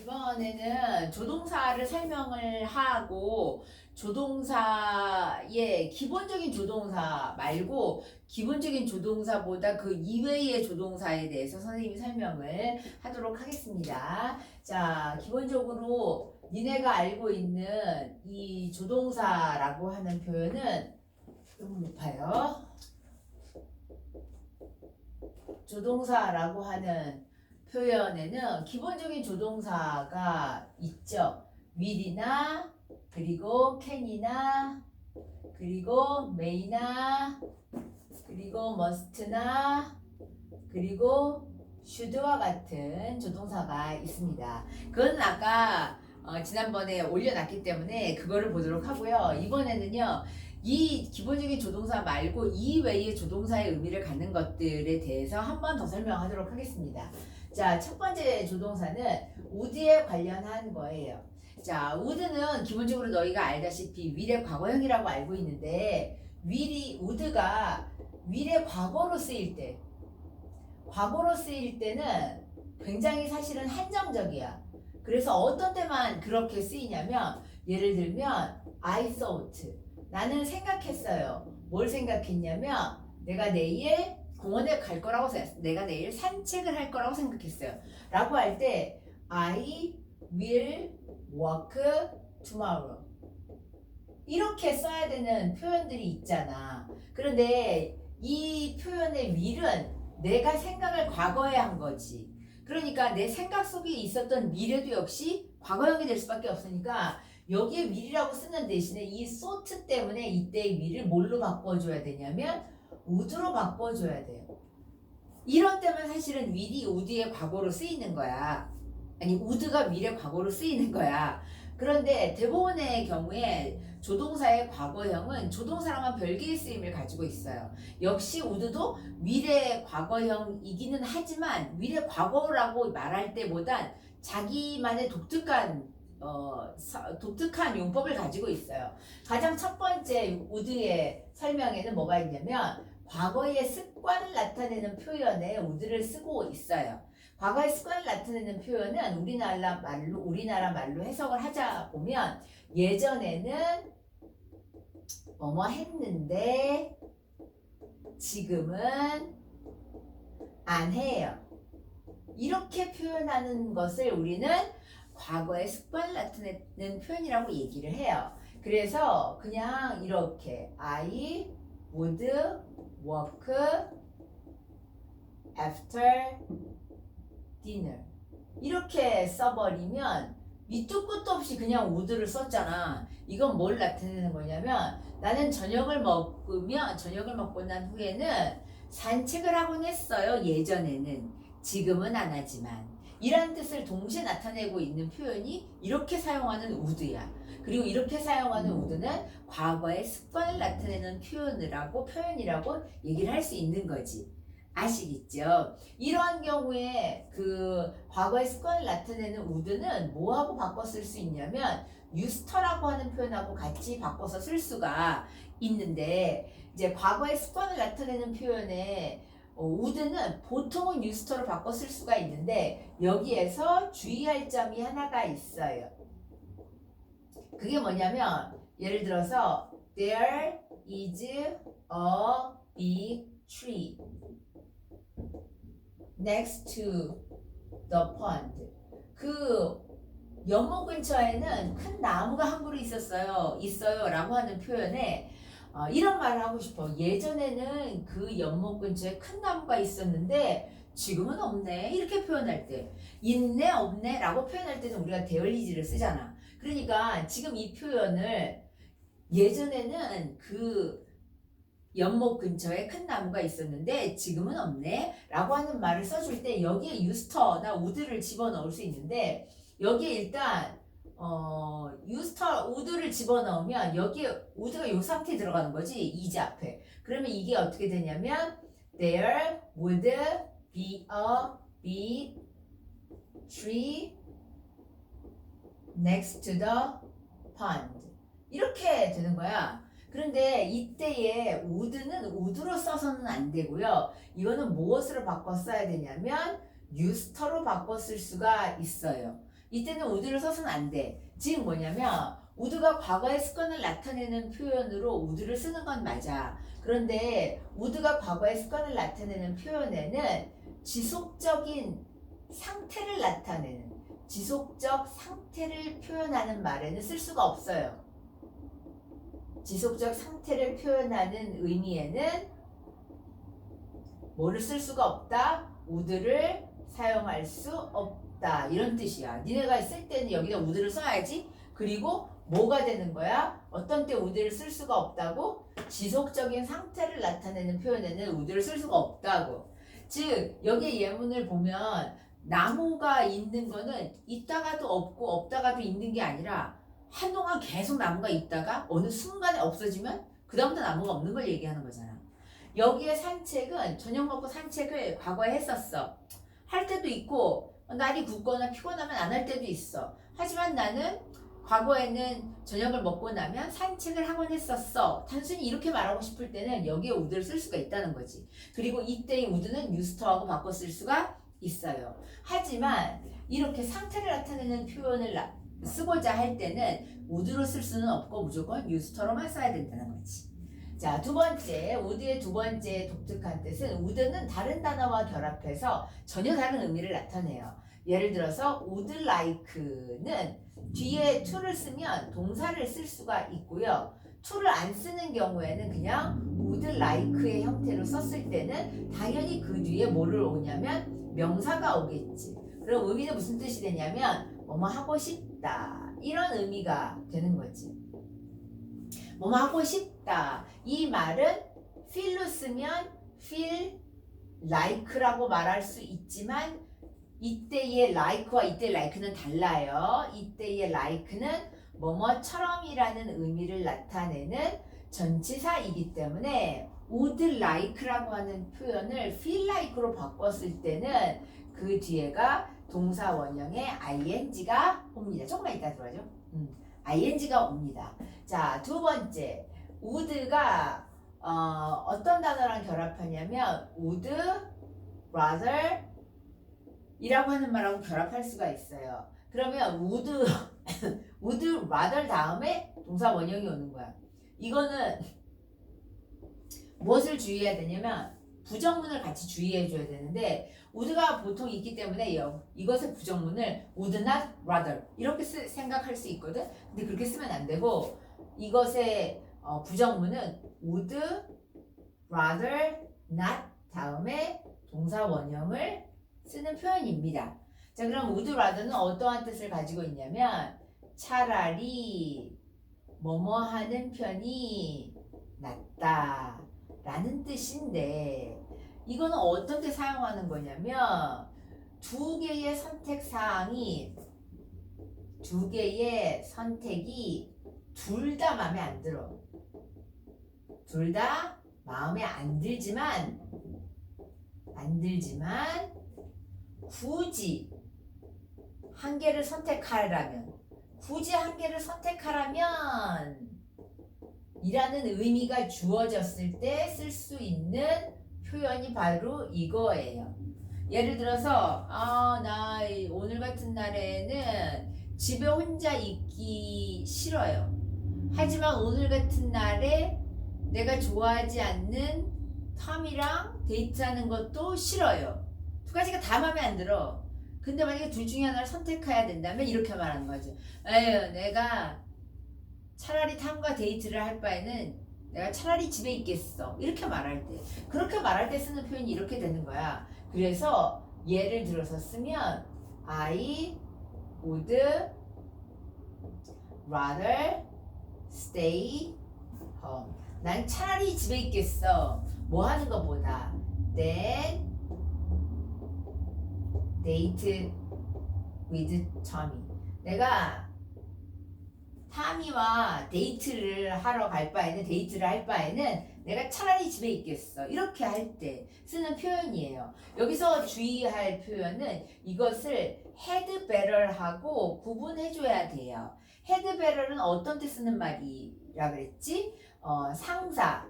이번에는 조동사를 설명을 하고 조동사의 기본적인 조동사 말고 기본적인 조동사보다 그 이외의 조동사에 대해서 선생님이 설명을 하도록 하겠습니다. 자, 기본적으로 니네가 알고 있는 이 조동사라고 하는 표현은 너무 높아요. 조동사라고 하는 표현에는 기본적인 조동사가 있죠. will이나 그리고 can이나 그리고 may나 그리고 must나 그리고 should와 같은 조동사가 있습니다. 그건 아까 지난번에 올려놨기 때문에 그거를 보도록 하고요. 이번에는요. 이 기본적인 조동사 말고 이외의 조동사의 의미를 갖는 것들에 대해서 한 번 더 설명하도록 하겠습니다. 자, 첫 번째 조동사는 would에 관련한 거예요. 자, would는 기본적으로 너희가 알다시피 will의 과거형이라고 알고 있는데 would가 will의 과거로 쓰일 때는 굉장히 사실은 한정적이야. 그래서 어떤 때만 그렇게 쓰이냐면 예를 들면 I thought 나는 생각했어요. 뭘 생각했냐면 내가 내일 공원에 갈 거라고 생각했어요. 내가 내일 산책을 할 거라고 생각했어요. 라고 할 때 I will walk tomorrow 이렇게 써야 되는 표현들이 있잖아. 그런데 이 표현의 will은 내가 생각을 과거에 한 거지. 그러니까 내 생각 속에 있었던 미래도 역시 과거형이 될 수밖에 없으니까 여기에 will이라고 쓰는 대신에 이 thought 때문에 이때의 will을 뭘로 바꿔줘야 되냐면 would로 바꿔줘야 돼요. 이런 때만 사실은 will이 would의 과거로 쓰이는 거야. 아니 would가 will의 과거로 쓰이는 거야. 그런데 대부분의 경우에 조동사의 과거형은 조동사랑은 별개의 쓰임을 가지고 있어요. 역시 would도 will의 과거형이기는 하지만 will의 과거라고 말할 때보단 자기만의 독특한 용법을 가지고 있어요. 가장 첫 번째 would의 설명에는 뭐가 있냐면 과거의 습관을 나타내는 표현에 would를 쓰고 있어요. 과거의 습관을 나타내는 표현은 우리나라 말로 해석을 하자 보면 예전에는 뭐뭐 했는데 지금은 안 해요. 이렇게 표현하는 것을 우리는 과거의 습관을 나타내는 표현이라고 얘기를 해요. 그래서 그냥 이렇게 I would work after dinner 이렇게 써버리면 밑도 끝도 없이 그냥 would를 썼잖아. 이건 뭘 나타내는 거냐면 나는 저녁을 먹고 난 후에는 산책을 하곤 했어요. 예전에는. 지금은 안 하지만. 이란 뜻을 동시에 나타내고 있는 표현이 이렇게 사용하는 would야. 그리고 이렇게 사용하는 would는 과거의 습관을 나타내는 표현이라고 얘기를 할 수 있는 거지. 아시겠죠? 이러한 경우에 그 과거의 습관을 나타내는 would는 뭐하고 바꿔 쓸 수 있냐면 use터라고 하는 표현하고 같이 바꿔서 쓸 수가 있는데 이제 과거의 습관을 나타내는 표현에 would는 보통은 use터로 바꿔 쓸 수가 있는데 여기에서 주의할 점이 하나가 있어요. 그게 뭐냐면 예를 들어서 There is a big tree next to the pond. 그 연못 근처에는 큰 나무가 한 그루 있어요 라고 하는 표현에 이런 말을 하고 싶어. 예전에는 그 연못 근처에 큰 나무가 있었는데 지금은 없네 이렇게 표현할 때 있네 없네 라고 표현할 때는 우리가 데얼리지를 쓰잖아. 그러니까 지금 이 표현을 예전에는 그 연못 근처에 큰 나무가 있었는데 지금은 없네 라고 하는 말을 써줄 때 여기에 유스터나 would를 집어넣을 수 있는데 여기에 일단 유스터 would를 집어넣으면 여기에 would가 이 상태에 들어가는 거지. is 앞에. 그러면 이게 어떻게 되냐면 There would be a big tree next to the pond 이렇게 되는 거야. 그런데 이때에 would는 would로 써서는 안 되고요. 이거는 무엇으로 바꿔 써야 되냐면 use터로 바꿔 쓸 수가 있어요. 이때는 would를 써서는 안 돼. 지금 뭐냐면 would가 과거의 습관을 나타내는 표현으로 would를 쓰는 건 맞아. 그런데 would가 과거의 습관을 나타내는 표현에는 지속적인 상태를 나타내는 지속적 상태를 표현하는 말에는 쓸 수가 없어요. 지속적 상태를 표현하는 의미에는 뭐를 쓸 수가 없다? would를 사용할 수 없다. 이런 뜻이야. 니네가 쓸 때는 여기다 would를 써야지. 그리고 뭐가 되는 거야? 어떤 때 would를 쓸 수가 없다고? 지속적인 상태를 나타내는 표현에는 would를 쓸 수가 없다고. 즉 여기 예문을 보면 나무가 있는 거는 있다가도 없고 없다가도 있는 게 아니라 한동안 계속 나무가 있다가 어느 순간에 없어지면 그 다음부터 나무가 없는 걸 얘기하는 거잖아. 여기에 산책은 저녁 먹고 산책을 과거에 했었어. 할 때도 있고 날이 굳거나 피곤하면 안 할 때도 있어. 하지만 나는 과거에는 저녁을 먹고 나면 산책을 하곤 했었어. 단순히 이렇게 말하고 싶을 때는 여기에 would를 쓸 수가 있다는 거지. 그리고 이때의 would는 usedto하고 바꿔 쓸 수가 있어요. 하지만 이렇게 상태를 나타내는 표현을 쓰고자 할 때는 would로 쓸 수는 없고 무조건 usedto로만 써야 된다는 거지. 자, 두 번째, would의 두 번째 독특한 뜻은 would는 다른 단어와 결합해서 전혀 다른 의미를 나타내요. 예를 들어서 would like는 뒤에 to를 쓰면 동사를 쓸 수가 있고요. to를 안 쓰는 경우에는 그냥 would like의 형태로 썼을 때는 당연히 그 뒤에 뭐를 오냐면 명사가 오겠지. 그럼 의미는 무슨 뜻이 되냐면 뭐뭐 하고 싶다 이런 의미가 되는 거지. 뭐뭐 하고 싶다. 이 말은 feel로 쓰면 feel like라고 말할 수 있지만 이때의 like와 이때의 like는 달라요. 이때의 like는 뭐뭐처럼이라는 의미를 나타내는 전치사이기 때문에 would like라고 하는 표현을 feel like로 바꿨을 때는 그 뒤에가 동사 원형의 ing가 옵니다. 조금만 이따 들어가죠. ing가 옵니다. 자, 두 번째, would가 어떤 단어랑 결합하냐면 would rather 이라고 하는 말하고 결합할 수가 있어요. 그러면 would rather 다음에 동사 원형이 오는 거야. 이거는 무엇을 주의해야 되냐면 부정문을 같이 주의해 줘야 되는데 would가 보통 있기 때문에 이것의 부정문을 would not rather 이렇게 생각할 수 있거든. 근데 그렇게 쓰면 안 되고 이것의 부정문은 would rather not 다음에 동사 원형을 쓰는 표현입니다. 자, 그럼 would rather는 어떠한 뜻을 가지고 있냐면 차라리 뭐뭐 하는 편이 낫다 라는 뜻인데 이거는 어떤 때 사용하는 거냐면 두 개의 선택사항이 두 개의 선택이 둘 다 마음에 안 들어. 둘 다 마음에 안 들지만 굳이 한 개를 선택하라면 이라는 의미가 주어졌을 때 쓸 수 있는 표현이 바로 이거예요. 예를 들어서 나 오늘 같은 날에는 집에 혼자 있기 싫어요. 하지만 오늘 같은 날에 내가 좋아하지 않는 텀이랑 데이트하는 것도 싫어요. 두 가지가 다 마음에 안 들어. 근데 만약에 둘 중에 하나를 선택해야 된다면 이렇게 말하는 거죠. 에휴, 내가 차라리 탐과 데이트를 할 바에는 내가 차라리 집에 있겠어. 이렇게 말할 때. 그렇게 말할 때 쓰는 표현이 이렇게 되는 거야. 그래서 예를 들어서 쓰면 I would rather stay home. 난 차라리 집에 있겠어. 뭐 하는 것보다 than date with Tommy. 내가 타미와 데이트를 할 바에는 내가 차라리 집에 있겠어. 이렇게 할 때 쓰는 표현이에요. 여기서 주의할 표현은 이것을 had better하고 구분해줘야 돼요. had better는 어떤 때 쓰는 말이라 그랬지? 상사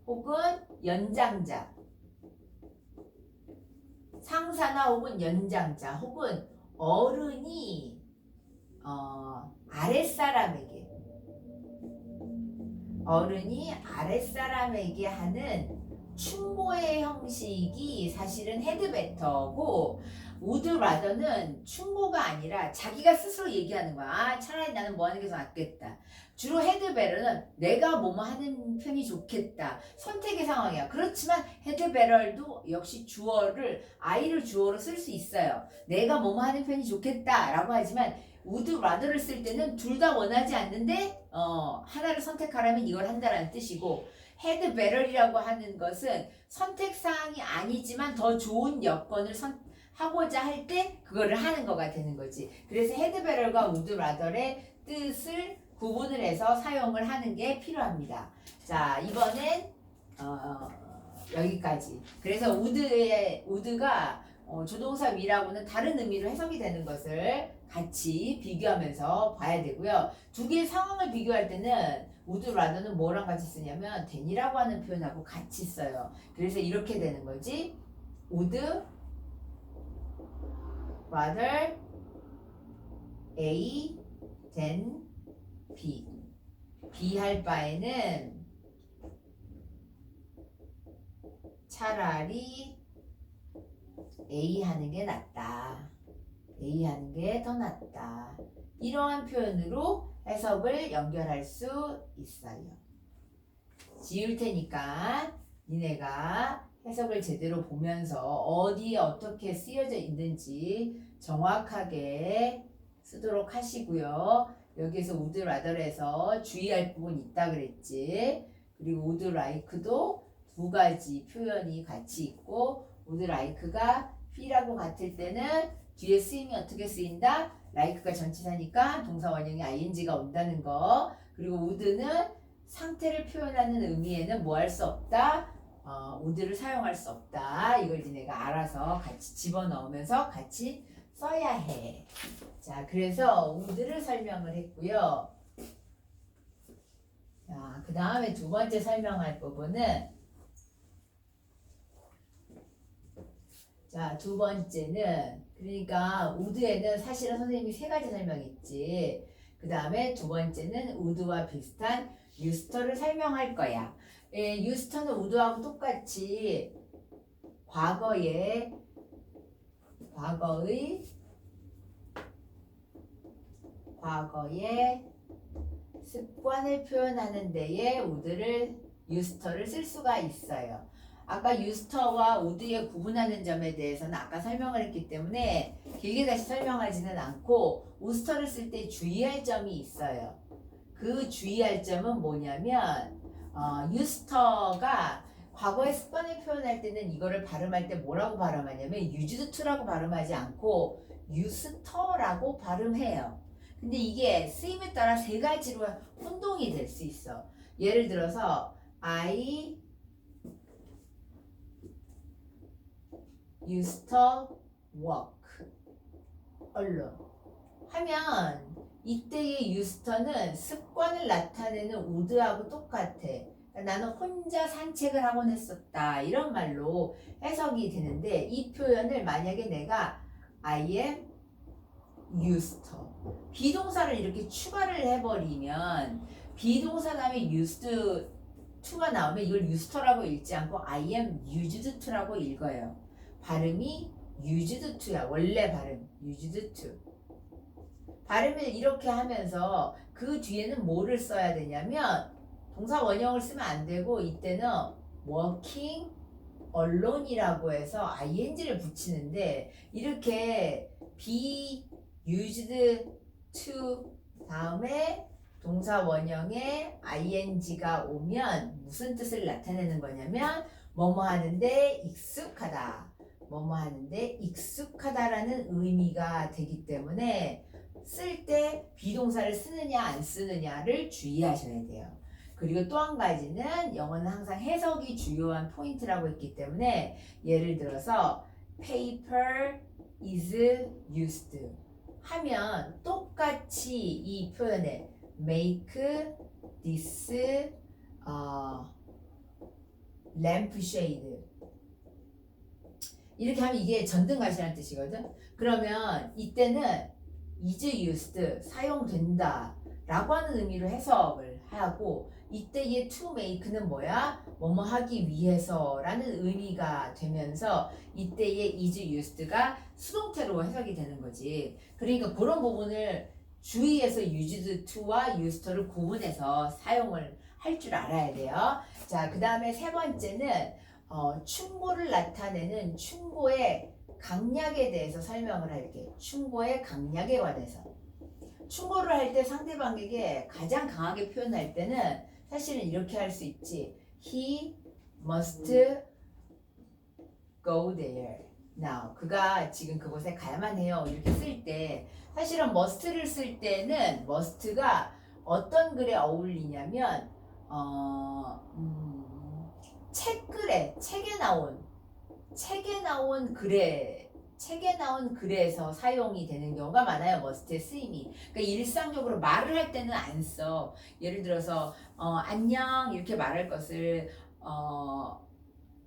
혹은 연장자. 상사나 혹은 연장자 혹은 어른이 아랫사람에게 어른이 아랫사람에게 하는 충고의 형식이 사실은 헤드베터고 would rather는 충고가 아니라 자기가 스스로 얘기하는 거야. 아, 차라리 나는 뭐 하는 게 더 낫겠다. 주로 헤드베럴은 내가 뭐뭐 하는 편이 좋겠다. 선택의 상황이야. 그렇지만 헤드베럴도 역시 주어를 I를 주어로 쓸 수 있어요. 내가 뭐뭐 하는 편이 좋겠다 라고 하지만 would rather를 쓸 때는 둘 다 원하지 않는데 하나를 선택하라면 이걸 한다라는 뜻이고 헤드 베럴이라고 하는 것은 선택사항이 아니지만 더 좋은 여건을 하고자 할 때 그거를 하는 거가 되는 거지. 그래서 헤드 베럴과 would rather의 뜻을 구분을 해서 사용을 하는 게 필요합니다. 자, 이번엔 여기까지. 그래서 would가 조동사 위라고는 다른 의미로 해석이 되는 것을 같이 비교하면서 봐야 되고요. 두 개의 상황을 비교할 때는 would rather는 뭐랑 같이 쓰냐면 than이라고 하는 표현하고 같이 써요. 그래서 이렇게 되는 거지. would rather A than B. B 할 바에는 차라리 A 하는 게 낫다. A 하는 게 더 낫다. 이러한 표현으로 해석을 연결할 수 있어요. 지울 테니까 니네가 해석을 제대로 보면서 어디에 어떻게 쓰여져 있는지 정확하게 쓰도록 하시고요. 여기에서 would rather에서 주의할 부분이 있다 그랬지. 그리고 would like도 두 가지 표현이 같이 있고 would like가 feel하고 같을 때는 뒤에 쓰임이 어떻게 쓰인다? like가 전치사니까 동사 원형이 ing가 온다는 거. 그리고 would는 상태를 표현하는 의미에는 뭐 할 수 없다? would를 사용할 수 없다. 이걸 니네가 알아서 같이 집어넣으면서 같이 써야 해. 자, 그래서 would를 설명을 했고요. 자, 그 다음에 두 번째 설명할 부분은 자, 두 번째는 그러니까 would에는 사실은 선생님이 세 가지 설명했지. 그 다음에 두 번째는 would와 비슷한 useter를 설명할 거야. useter는 would하고 똑같이 과거의 습관을 표현하는 데에 would를 useter를 쓸 수가 있어요. 아까 useter와 would의 구분하는 점에 대해서는 아까 설명을 했기 때문에 길게 다시 설명하지는 않고 useter를 쓸 때 주의할 점이 있어요. 그 주의할 점은 뭐냐면 useter가 과거의 습관을 표현할 때는 이거를 발음할 때 뭐라고 발음하냐면 used to라고 발음하지 않고 useter라고 발음해요. 근데 이게 쓰임에 따라 세 가지로 혼동이 될 수 있어. 예를 들어서 I used to walk alone 하면 이때의 used to는 습관을 나타내는 would하고 똑같아. 나는 혼자 산책을 하곤 했었다. 이런 말로 해석이 되는데 이 표현을 만약에 내가 I am used to 비동사를 이렇게 추가를 해버리면 비동사 다음에 used to가 나오면 이걸 used to라고 읽지 않고 I am used to라고 읽어요. 발음이 used to야. 원래 발음 used to. 발음을 이렇게 하면서 그 뒤에는 뭐를 써야 되냐면 동사 원형을 쓰면 안 되고 이때는 working alone이라고 해서 ing를 붙이는데 이렇게 be used to 다음에 동사 원형에 ing가 오면 무슨 뜻을 나타내는 거냐면 뭐뭐 하는데 익숙하다. 뭐뭐 하는데 익숙하다라는 의미가 되기 때문에 쓸 때 비동사를 쓰느냐 안 쓰느냐를 주의하셔야 돼요. 그리고 또 한 가지는 영어는 항상 해석이 주요한 포인트라고 했기 때문에 예를 들어서 paper is used 하면 똑같이 이 표현에 make this lampshade 이렇게 하면 이게 전등갈시라는 뜻이거든. 그러면 이때는 is used 사용된다 라고 하는 의미로 해석을 하고 이때의 to make는 뭐야? 뭐뭐 하기 위해서 라는 의미가 되면서 이때의 is used가 수동태로 해석이 되는 거지. 그러니까 그런 부분을 주의해서 used to와 used to를 구분해서 사용을 할 줄 알아야 돼요. 자, 그 다음에 세 번째는 충고를 나타내는 충고의 강약에 대해서 설명을 할게. 충고의 강약에 관해서. 충고를 할 때 상대방에게 가장 강하게 표현할 때는 사실은 이렇게 할 수 있지. He must go there now. 그가 지금 그곳에 가야만 해요. 이렇게 쓸 때 사실은 must를 쓸 때는 must가 어떤 글에 어울리냐면 책에 나온 글에서 사용이 되는 경우가 많아요. must의 쓰임이. 그러니까 일상적으로 말을 할 때는 안 써. 예를 들어서 안녕 이렇게 말할 것을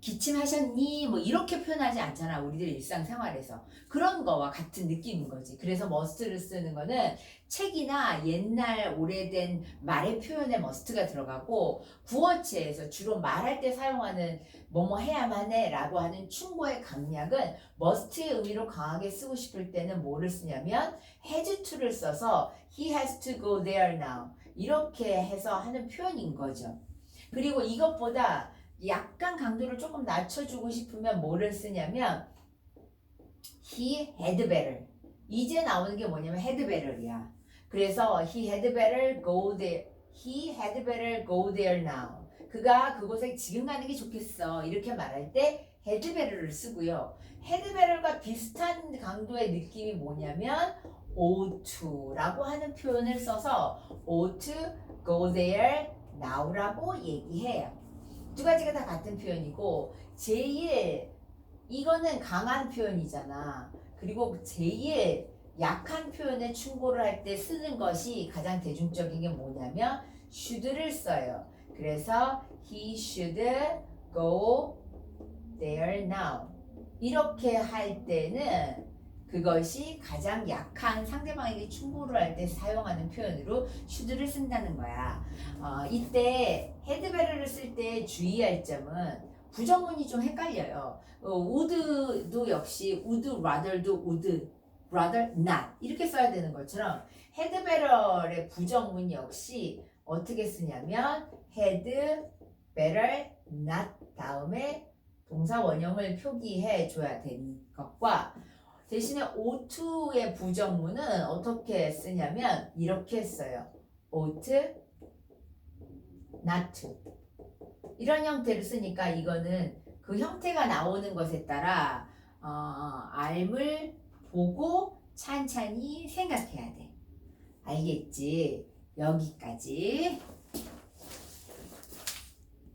기침하셨니? 뭐 이렇게 표현하지 않잖아. 우리들 일상생활에서. 그런 거와 같은 느낌인 거지. 그래서 must를 쓰는 거는 책이나 옛날 오래된 말의 표현에 must가 들어가고 구어체에서 주로 말할 때 사용하는 뭐뭐 해야만 해 라고 하는 충고의 강약은 must의 의미로 강하게 쓰고 싶을 때는 뭐를 쓰냐면 has to를 써서 he has to go there now 이렇게 해서 하는 표현인 거죠. 그리고 이것보다 약간 강도를 조금 낮춰주고 싶으면 뭐를 쓰냐면 he had better. 이제 나오는 게 뭐냐면 had better이야. 그래서 he had better go there. He had better go there now. 그가 그곳에 지금 가는 게 좋겠어. 이렇게 말할 때 had better를 쓰고요. had better과 비슷한 강도의 느낌이 뭐냐면 ought to라고 하는 표현을 써서 ought to go there now라고 얘기해요. 두 가지가 다 같은 표현이고 제일 이거는 강한 표현이잖아. 그리고 제일 약한 표현에 충고를 할 때 쓰는 것이 가장 대중적인 게 뭐냐면 should를 써요. 그래서 he should go there now 이렇게 할 때는 그것이 가장 약한 상대방에게 충고를 할 때 사용하는 표현으로 should를 쓴다는 거야. 이때 had better를 쓸 때 주의할 점은 부정문이 좀 헷갈려요. would도 역시 would rather도 would rather not 이렇게 써야 되는 것처럼 had better의 부정문 역시 어떻게 쓰냐면 had better not 다음에 동사 원형을 표기해 줘야 되는 것과 대신에 ought-의 부정문은 어떻게 쓰냐면 이렇게 써요. ought not to 이런 형태를 쓰니까 이거는 그 형태가 나오는 것에 따라 알을 보고 찬찬히 생각해야 돼. 알겠지? 여기까지.